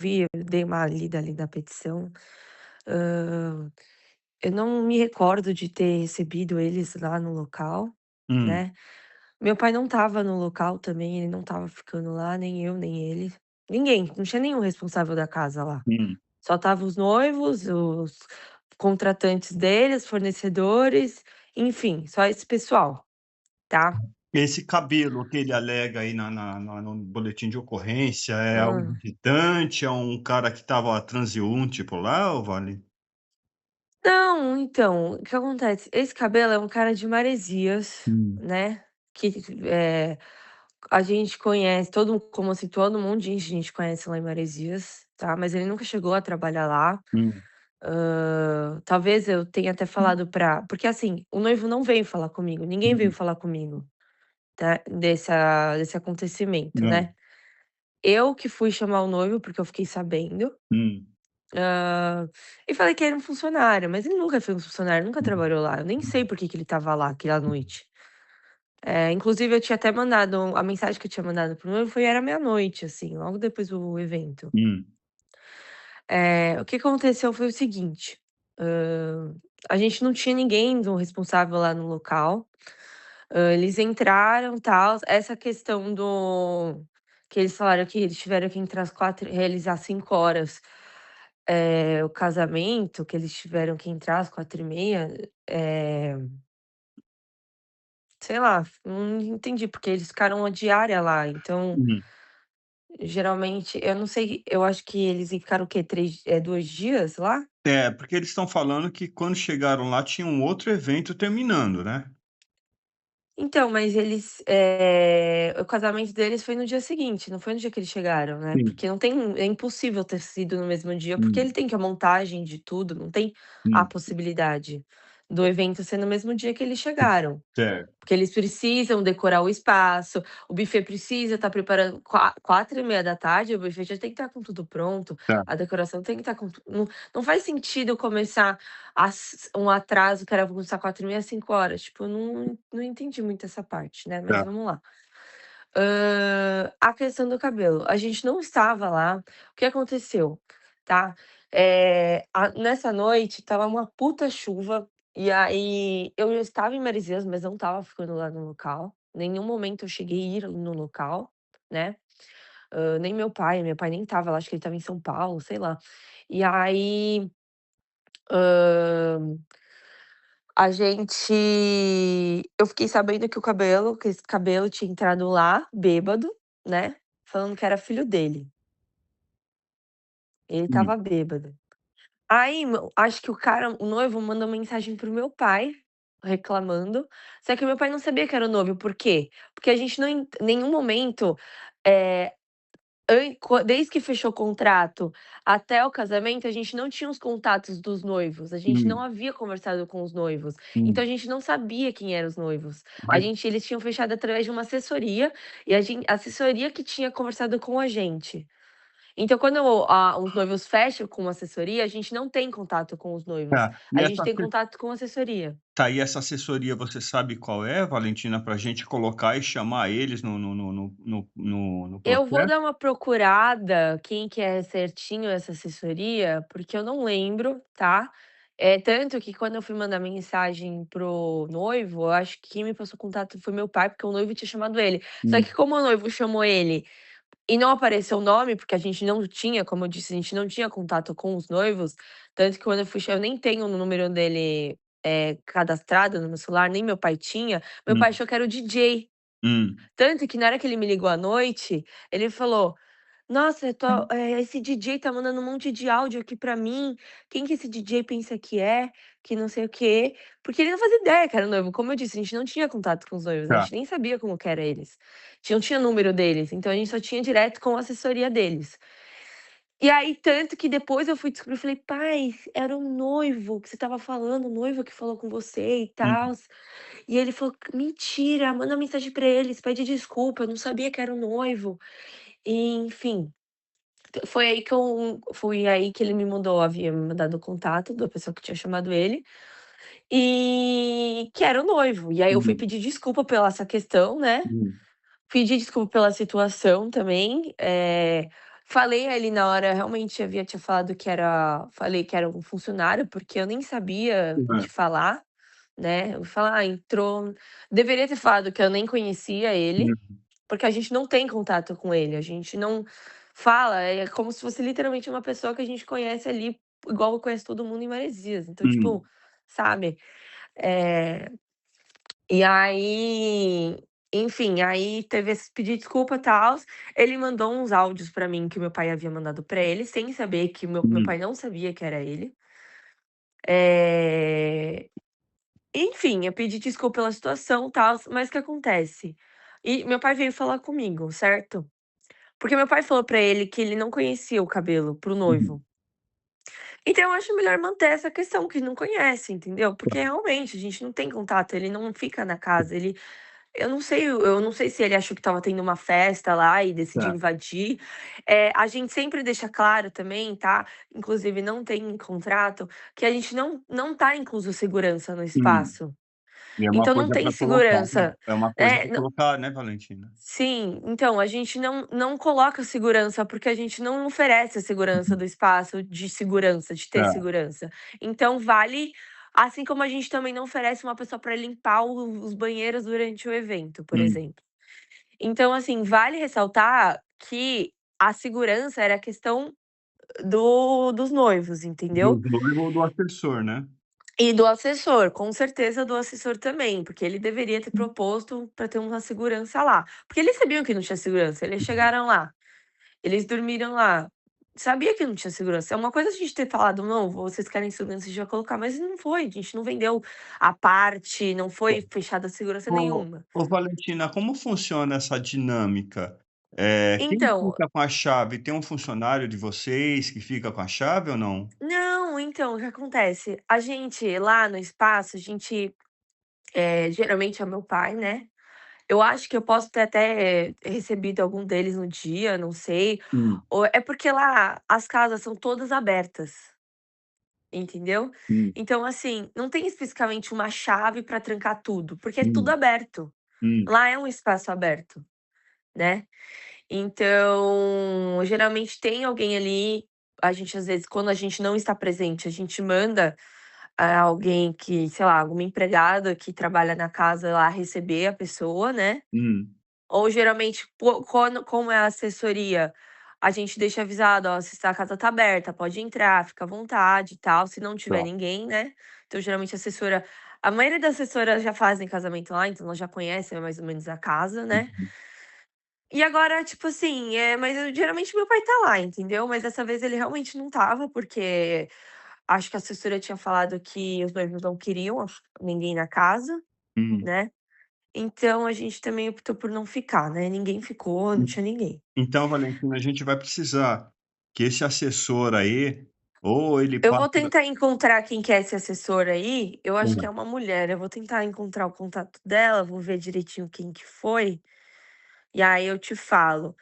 vi, eu dei uma lida ali na petição. Hã, eu não me recordo de ter recebido eles lá no local, Hum, né. Meu pai não estava no local também, ele não estava ficando lá, nem eu, nem ele. Ninguém, não tinha nenhum responsável da casa lá. hum. Só estavam os noivos, os contratantes deles, fornecedores, enfim, só esse pessoal, tá. Esse cabelo que ele alega aí no boletim de ocorrência é um Hã. visitante, é um cara que estava transeunte por lá ou vale? Não, então, o que acontece, esse cabelo é um cara de Maresias, Hum, né, que, a gente conhece como assim, todo mundo de gente conhece lá em Maresias, tá, mas ele nunca chegou a trabalhar lá. hum, Talvez eu tenha até falado pra porque assim, o noivo não veio falar comigo, ninguém veio hum, falar comigo, tá, desse acontecimento, hã, né. Eu que fui chamar o noivo, porque eu fiquei sabendo, hum, e falei que era um funcionário, mas ele nunca foi um funcionário, nunca hum, trabalhou lá, eu nem hum, sei por que que ele estava lá aquela noite. Inclusive eu tinha até mandado a mensagem que eu tinha mandado para o noivo era meia-noite, assim, logo depois do evento. hum, O que aconteceu foi o seguinte, hã, a gente não tinha ninguém do responsável lá no local, eles entraram, tal, essa questão do que eles falaram que eles tiveram que entrar às 4 realizar 5 horas, o casamento, que eles tiveram que entrar às 4h30, sei lá, não entendi, porque eles ficaram uma diária lá, então, hum. geralmente eu não sei, eu acho que eles ficaram o quê? 2 dias lá? É, porque eles estão falando que quando chegaram lá tinha um outro evento terminando, né? Então, mas eles, o casamento deles foi no dia seguinte, não foi no dia que eles chegaram, né, Sim. porque não tem é impossível ter sido no mesmo dia, porque Hum, ele tem que a montagem de tudo, não tem a hum, possibilidade do evento ser no mesmo dia que eles chegaram. certo, Porque eles precisam decorar o espaço, o buffet precisa estar preparando 4h30 da tarde, o buffet já tem que estar com tudo pronto, tá, a decoração tem que estar com não faz sentido começar um atraso que era pra começar 4h30 às 5 horas, tipo, eu não entendi muito essa parte, né, mas tá. vamos lá. A questão do cabelo, a gente não estava lá, o que aconteceu, tá, nessa noite estava uma puta chuva, e aí eu já estava em Maresias, mas não estava ficando lá no local, nenhum momento eu cheguei a ir no local, né, nem meu pai nem estava lá, acho que ele estava em São Paulo, sei lá. E aí, hã, eu fiquei sabendo que esse cabelo tinha entrado lá bêbado, né, falando que era filho dele. Ele Hum, estava bêbado. Aí acho que o noivo mandou mensagem para o meu pai, reclamando, só que o meu pai não sabia que era o noivo, por quê? Porque a gente não em nenhum momento, eh, desde que fechou o contrato até o casamento, a gente não tinha os contatos dos noivos, a gente não hum, havia conversado com os noivos, então hum. a gente não sabia quem eram os noivos. Mas Eles tinham fechado através de uma assessoria, e a assessoria que tinha conversado com a gente. Então quando os noivos fecham com uma assessoria, a gente não tem contato com os noivos, tá, a gente tem contato com a assessoria. e essa assessoria você sabe qual é, Valentina, pra gente colocar e chamar eles no Eu vou processo? dar uma procurada, quem que é certinho essa assessoria, porque eu não lembro, tá. Tanto que quando eu fui mandar mensagem pro noivo, eu acho que quem me passou contato foi meu pai, porque o noivo tinha chamado ele. Só Hum, que como o noivo chamou ele e não apareceu o nome, porque a gente não tinha, como eu disse, a gente não tinha contato com os noivos, tanto que quando eu fui eu nem tenho o número dele, cadastrado no meu celular, nem meu pai tinha, meu pai hum, achou que era o DJ. hum. Tanto que na hora que ele me ligou à noite, ele falou: "Nossa, esse DJ tá mandando um monte de áudio aqui pra mim, quem que esse DJ pensa que é, que não sei o quê", porque ele não fazia ideia que era o noivo. Como eu disse, a gente não tinha contato com os noivos, a Tá. gente nem sabia como que era eles. A gente não tinha número deles, então a gente só tinha direto com a assessoria deles. E aí, tanto que depois eu fui descobrir, eu falei: "Pai, era o noivo que você estava falando, o noivo que falou com você e Hum, tals". E ele falou: "Mentira, manda mensagem pra eles, pede desculpa, eu não sabia que era o noivo". E enfim, foi aí que ele me mandou havia me mandado o contato da pessoa que tinha chamado ele, e que era o noivo. E aí eu fui hum, pedir desculpa pela essa questão, né, hum, pedir desculpa pela situação também, falei ali na hora, realmente tinha falado que era falei que era um funcionário, porque eu nem sabia Hã. te falar, né, eu falar: "Ah, entrou", deveria ter falado que eu nem conhecia ele, Hum, porque a gente não tem contato com ele, a gente não fala, é como se fosse literalmente uma pessoa que a gente conhece ali, igual eu conheço todo mundo em Maresias, então tipo, hum, sabe, eh e aí, enfim, aí teve esse pedir desculpa, tals, ele mandou uns áudios pra mim que o meu pai havia mandado pra ele, sem saber que meu hum, pai não sabia que era ele. Eh, enfim, eu pedi desculpa pela situação, tals, mas o que acontece? E meu pai veio falar comigo, certo? Porque meu pai falou pra ele que ele não conhecia o cabelo para o uhum. noivo. Então eu acho melhor manter essa questão que não conhece, entendeu? Tá. Porque realmente a gente não tem contato, ele não fica na casa, ele eu não sei se ele achou que estava tendo uma festa lá e decidiu Tá. invadir. A gente sempre deixa claro também, tá, inclusive não tem em contrato, que a gente não tá incluso segurança no Hum. espaço. E é uma Então não coisa tem para colocar, né, segurança. é uma coisa É, para colocar, né, Valentina? sim, então a gente não coloca segurança, porque a gente não oferece a segurança Uhum. do espaço de segurança, de ter Tá. segurança. Então vale assim como a gente também não oferece uma pessoa para limpar os banheiros durante o evento, por Hum. exemplo. Então, assim, vale ressaltar que a segurança era a questão dos noivos, Do entendeu? noivo ou do assessor, né? E do assessor, com certeza do assessor também, porque ele deveria ter proposto para ter uma segurança lá. Porque eles sabiam que não tinha segurança, eles Uhum. chegaram lá, eles dormiram lá, sabia que não tinha segurança. É uma coisa a gente ter falado: "Não, vocês querem segurança, a gente vai colocar", mas não foi, a gente não vendeu a parte, não foi fechada segurança Ô nenhuma. ô Valentina, como funciona essa dinâmica? Quem Então fica com a chave? Tem um funcionário de vocês que fica com a chave ou não? não, então, o que acontece? A gente lá no espaço, a gente, geralmente é o meu pai, né. Eu acho que eu posso ter até recebido algum deles no dia, não sei. Hum, Ou é porque lá as casas são todas abertas, entendeu? hum, Então, assim, não tem especificamente uma chave para trancar tudo, porque é tudo hum, aberto. hum, Lá é um espaço aberto, né. Então, geralmente tem alguém ali, a gente às vezes, quando a gente não está presente, a gente manda, alguém que, sei lá, alguma empregada que trabalha na casa lá receber a pessoa, né. hum, Ou geralmente, quando como é a assessoria, a gente deixa avisado: "Ó, se a casa tá aberta, pode entrar, fica à vontade e tal", se não tiver tá. ninguém, né. Então geralmente a maioria das assessoras já fazem casamento lá, então elas já conhecem mais ou menos a casa, né. Uhum. E agora, tipo assim, mas geralmente meu pai tá lá, entendeu. Mas dessa vez ele realmente não estava, porque acho que a assessora tinha falado que os noivos não queriam ninguém na casa, Hum. né. Então a gente também optou por não ficar, né, ninguém ficou, não En tinha ninguém. então, Valentina, a gente vai precisar que esse assessor aí, ou ele Eu vou passa tentar encontrar quem que é esse assessor aí, eu acho que é hum, uma mulher, eu vou tentar encontrar o contato dela, vou ver direitinho quem que foi, e aí eu te falo.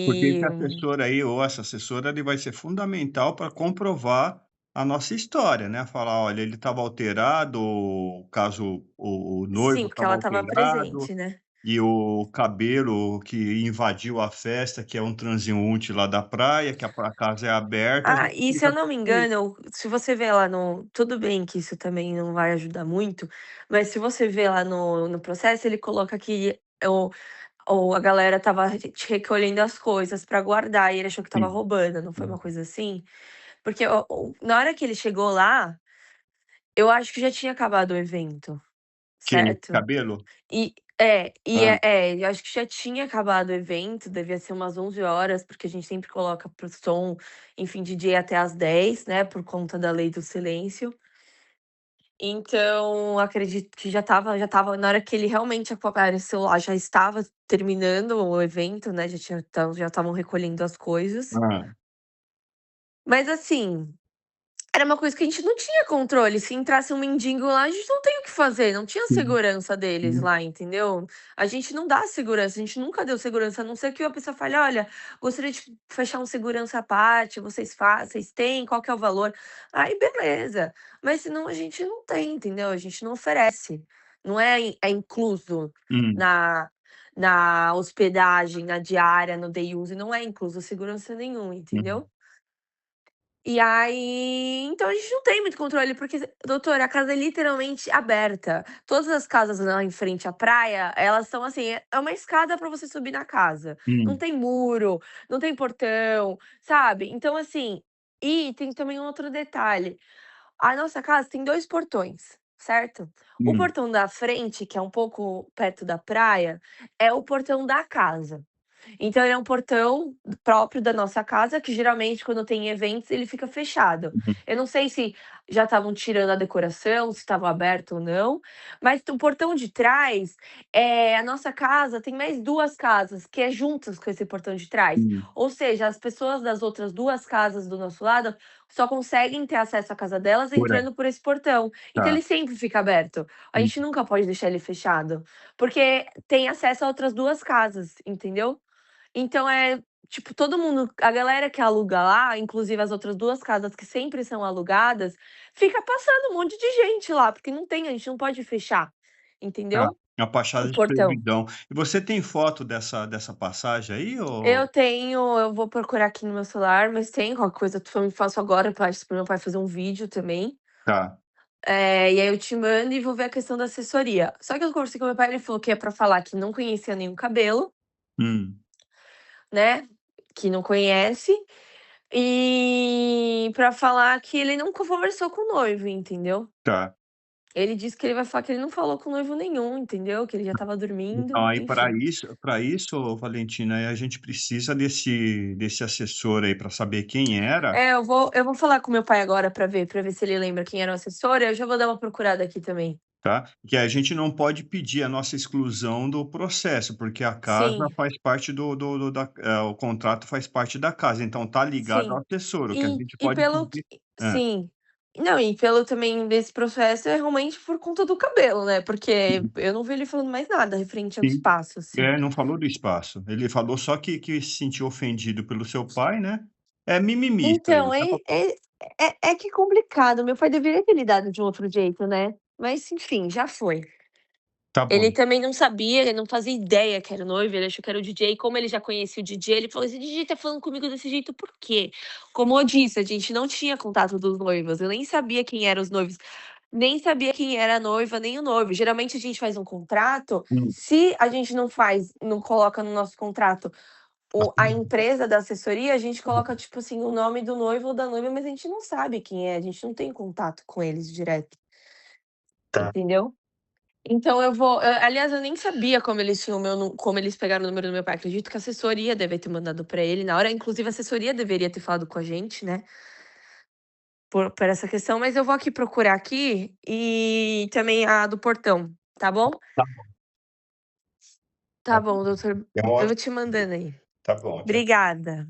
porque E esse assessor aí, ou essa assessora, ele vai ser fundamental para comprovar a nossa história, né, falar: "Olha, ele estava alterado", ou caso o sim, noivo porque estava ela estava alterado, presente, né. e o cabelo que invadiu a festa, que é um transeunte lá da praia, que a casa é aberta, a Ah, gente e se eu explica não me tudo isso. engano, se você ver lá no tudo bem que isso também não vai ajudar muito, mas se você ver lá no processo, ele coloca que ou a galera estava recolhendo as coisas pra guardar e ele achou que estava Sim. roubando, não foi uma Uhum. coisa assim? Porque o na hora que ele chegou lá, eu acho que já tinha acabado o evento, Quem? Esse certo? cabelo? Hã. Eu acho que já tinha acabado o evento, devia ser umas 11 horas, porque a gente sempre coloca para o som, enfim, DJ até às 10, né, por conta da lei do silêncio. Então, acredito que já estava na hora que ele realmente apareceu lá, já estava terminando o evento, né, já estavam recolhendo as coisas. Hã. Mas assim, era uma coisa que a gente não tinha controle, se entrasse um mendigo lá, a gente não tem o que fazer, não tinha Sim. segurança deles Uhum. lá, entendeu. A gente não dá segurança, a gente nunca deu segurança, a não ser que a pessoa fale: "Olha, gostaria de fechar um segurança à parte, vocês têm, qual que é o valor?". Aí beleza, mas senão a gente não tem, entendeu, a gente não oferece, não é incluso Hum. na na hospedagem, na diária, no day use, não é incluso segurança nenhum, Uhum. entendeu? E aí, então a gente não tem muito controle, porque, doutor, a casa é literalmente aberta. Todas as casas lá em frente à praia, elas são assim, é uma escada para você subir na casa. Não Hum, tem muro, não tem portão, sabe. Então assim, e tem também um outro detalhe, a nossa casa tem 2 portões, certo? O hum, portão da frente, que é um pouco perto da praia, é o portão da casa. Então ele é um portão próprio da nossa casa, que geralmente quando tem eventos ele fica fechado. uhum, Eu não sei se já estavam tirando a decoração, se estava aberto ou não, mas o portão de trás, a nossa casa tem mais 2 casas que é juntas com esse portão de trás. hum. Ou seja, as pessoas das outras 2 casas do nosso lado só conseguem ter acesso à casa delas Por aí, entrando por esse portão. Então tá. ele sempre fica aberto. A Hum, gente nunca pode deixar ele fechado, porque tem acesso a outras 2 casas, entendeu? Então é, tipo, todo mundo a galera que aluga lá, inclusive as outras 2 casas que sempre são alugadas, fica passando um monte de gente lá, porque não tem a gente não pode fechar, tá. entendeu, A o passagem de portão. servidão. E você tem foto dessa passagem aí ou Eu tenho eu vou procurar aqui no meu celular, mas tem qualquer coisa eu também faço agora, peço para meu pai fazer um vídeo também, tá. e aí eu te mando e vou ver a questão da assessoria. Só que eu conversei com meu pai, ele falou que é pra falar que não conhecia nenhum cabelo, Hum, né, que não conhece. E pra falar que ele nunca conversou com o noivo, entendeu. tá. Ele disse que ele vai falar que ele não falou com noivo nenhum, entendeu, que ele já estava Então dormindo, aí enfim. para isso, Valentina, aí a gente precisa desse assessor aí para saber quem era, É, eu vou falar com meu pai agora pra ver se ele lembra quem era o assessor, eu já vou dar uma procurada aqui também. tá, que a gente não pode pedir a nossa exclusão do processo, porque a casa Sim, faz parte o contrato faz parte da casa, então tá ligado ao sim. assessor, o que a E gente e pode pelo que pedir hã, sim. Não, e pelo também desse processo é realmente por conta do cabelo, né, porque sim, eu não vi ele falando mais nada referente ao sim. espaço, assim. É, não falou do espaço, ele falou só que se sentiu ofendido pelo seu pai, né, é mimimi isso aí, Então, dá pra é que é complicado, meu pai deveria ter lidado de um outro jeito, né, mas enfim, já foi. tá Ele bom. também não sabia, ele não fazia ideia que era o noivo, ele achou que era o DJ, como ele já conhecia o DJ, ele falou: "Esse DJ tá falando comigo desse jeito por quê?". Como eu disse, a gente não tinha contato dos noivos, eu nem sabia quem eram os noivos, nem sabia quem era a noiva, nem o noivo. Geralmente a gente faz um contrato, Hum. se a gente não coloca no nosso contrato a empresa da assessoria, a gente coloca, tipo assim, o nome do noivo ou da noiva, mas a gente não sabe quem é, a gente não tem contato com eles direto, Tá. entendeu? Então aliás, eu nem sabia como eles tinham o meu nu como eles pegaram o número do meu pai, acredito que a assessoria deve ter mandado pra ele na hora, inclusive a assessoria deveria ter falado com a gente, né, por essa questão, mas eu vou aqui procurar aqui, e também a do portão, tá bom? Tá bom, Tá bom, doutor, é uma eu vou ótima te mandando aí. tá bom, até Obrigada.